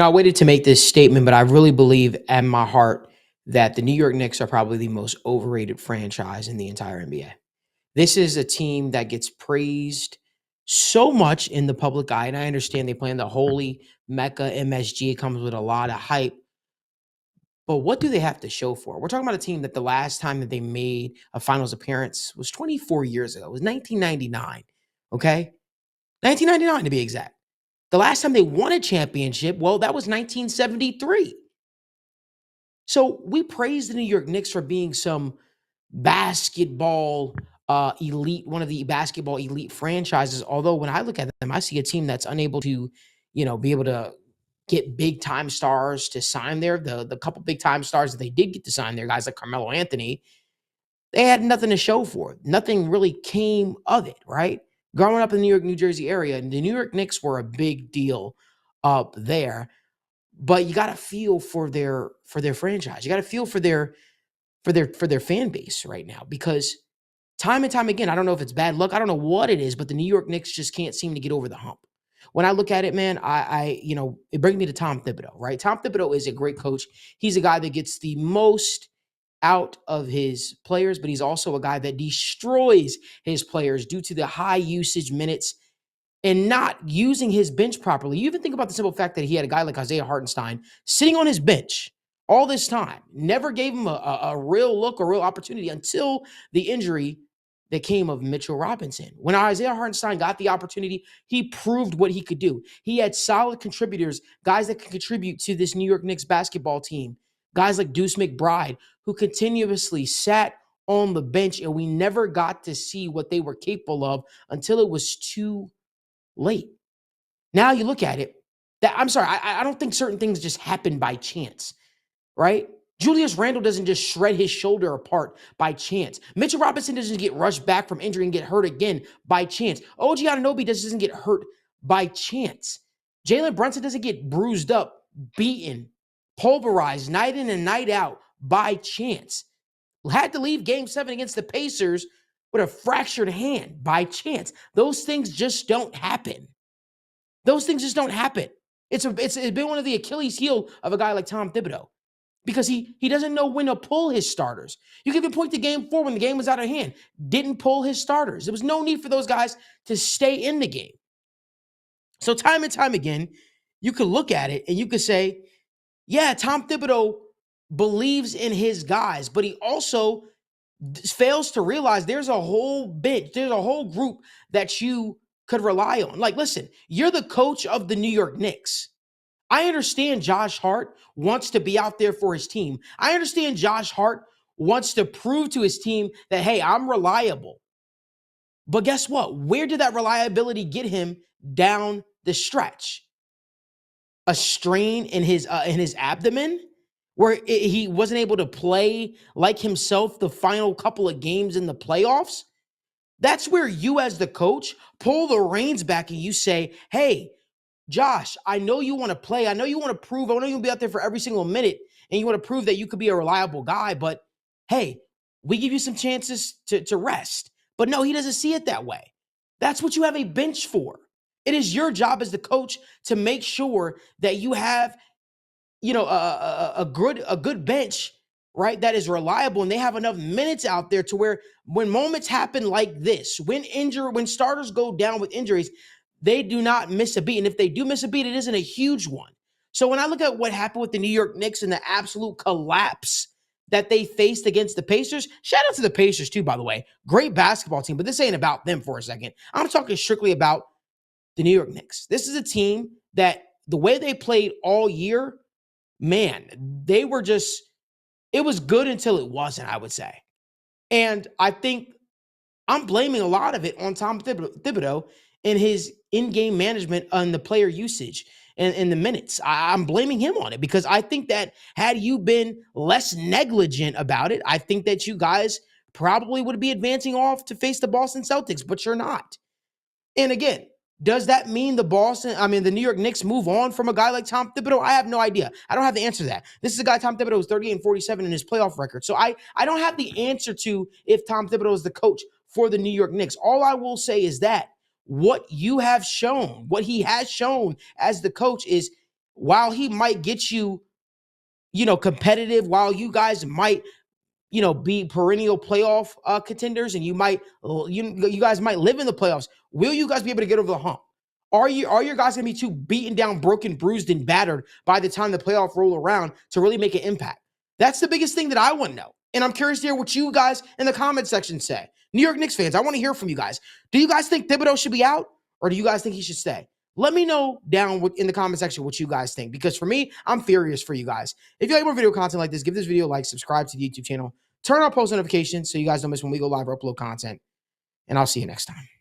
I waited to make this statement, but I really believe at my heart that the New York Knicks are probably the most overrated franchise in the entire NBA. This is a team that gets praised so much in the public eye, and I understand they play in the holy Mecca MSG. It comes with a lot of hype, but what do they have to show for it? We're talking about a team that the last time that they made a finals appearance was 24 years ago. It was 1999, okay? 1999 to be exact. The last time they won a championship, well, that was 1973. So we praise the New York Knicks for being some basketball elite, one of the basketball elite franchises. Although when I look at them, I see a team that's unable to, be able to get big time stars to sign there. The couple big time stars that they did get to sign there, guys like Carmelo Anthony, they had nothing to show for it. Nothing really came of it, right? Growing up in the New York, New Jersey area, and the New York Knicks were a big deal up there. But you got to feel for their franchise. You got to feel for their fan base right now because time and time again, I don't know if it's bad luck, I don't know what it is, but the New York Knicks just can't seem to get over the hump. When I look at it, man, it brings me to Tom Thibodeau, right? Tom Thibodeau is a great coach. He's a guy that gets the most out of his players, but he's also a guy that destroys his players due to the high usage minutes and not using his bench properly. You even think about the simple fact that he had a guy like Isaiah Hartenstein sitting on his bench all this time, never gave him a real look or real opportunity until the injury that came of Mitchell Robinson. When Isaiah Hartenstein got the opportunity, he proved what he could do. He had solid contributors, guys that can contribute to this New York Knicks basketball team, guys like Deuce McBride, who continuously sat on the bench, and we never got to see what they were capable of until it was too late. Now you look at it, that I'm sorry, I don't think certain things just happen by chance, right? Julius Randle doesn't just shred his shoulder apart by chance. Mitchell Robinson doesn't get rushed back from injury and get hurt again by chance. OG Anunoby doesn't get hurt by chance. Jalen Brunson doesn't get bruised up, beaten, pulverized night in and night out by chance. Had to leave game 7 against the Pacers with a fractured hand by chance. Those things just don't happen. Those things just don't happen. It's been one of the Achilles heel of a guy like Tom Thibodeau because he doesn't know when to pull his starters. You can even point to game 4 when the game was out of hand. Didn't pull his starters. There was no need for those guys to stay in the game. So time and time again, you could look at it and you could say, yeah, Tom Thibodeau believes in his guys, but he also fails to realize there's a whole bench, there's a whole group that you could rely on. Like, listen, you're the coach of the New York Knicks. I understand Josh Hart wants to be out there for his team. I understand Josh Hart wants to prove to his team that, hey, I'm reliable. But guess what? Where did that reliability get him down the stretch? A strain in his abdomen where he wasn't able to play like himself the final couple of games in the playoffs. That's where you as the coach pull the reins back and you say, hey, Josh, I know you want to play. I know you want to prove. I know you want to be out there for every single minute and you want to prove that you could be a reliable guy. But hey, we give you some chances to rest. But no, he doesn't see it that way. That's what you have a bench for. It is your job as the coach to make sure that you have, a good bench, right? That is reliable, and they have enough minutes out there to where when moments happen like this, when starters go down with injuries, they do not miss a beat. And if they do miss a beat, it isn't a huge one. So when I look at what happened with the New York Knicks and the absolute collapse that they faced against the Pacers, shout out to the Pacers too, by the way. Great basketball team, but this ain't about them for a second. I'm talking strictly about the New York Knicks. This is a team that the way they played all year, man, it was good until it wasn't, I would say. And I think I'm blaming a lot of it on Tom Thibodeau and his in-game management on the player usage and the minutes. I'm blaming him on it because I think that had you been less negligent about it, I think that you guys probably would be advancing off to face the Boston Celtics, but you're not. And again, does that mean the New York Knicks move on from a guy like Tom Thibodeau? I have no idea. I don't have the answer to that. This is a guy, Tom Thibodeau, who's 38 and 47 in his playoff record. So I don't have the answer to if Tom Thibodeau is the coach for the New York Knicks. All I will say is that what you have shown, what he has shown as the coach is while he might get you, competitive, while you guys might, be perennial playoff contenders, and you guys might live in the playoffs, will you guys be able to get over the hump? Are your guys going to be too beaten down, broken, bruised, and battered by the time the playoff roll around to really make an impact? That's the biggest thing that I want to know. And I'm curious to hear what you guys in the comment section say. New York Knicks fans, I want to hear from you guys. Do you guys think Thibodeau should be out, or do you guys think he should stay? Let me know down in the comment section what you guys think, because for me, I'm furious for you guys. If you like more video content like this, give this video a like, subscribe to the YouTube channel, turn on post notifications so you guys don't miss when we go live or upload content, and I'll see you next time.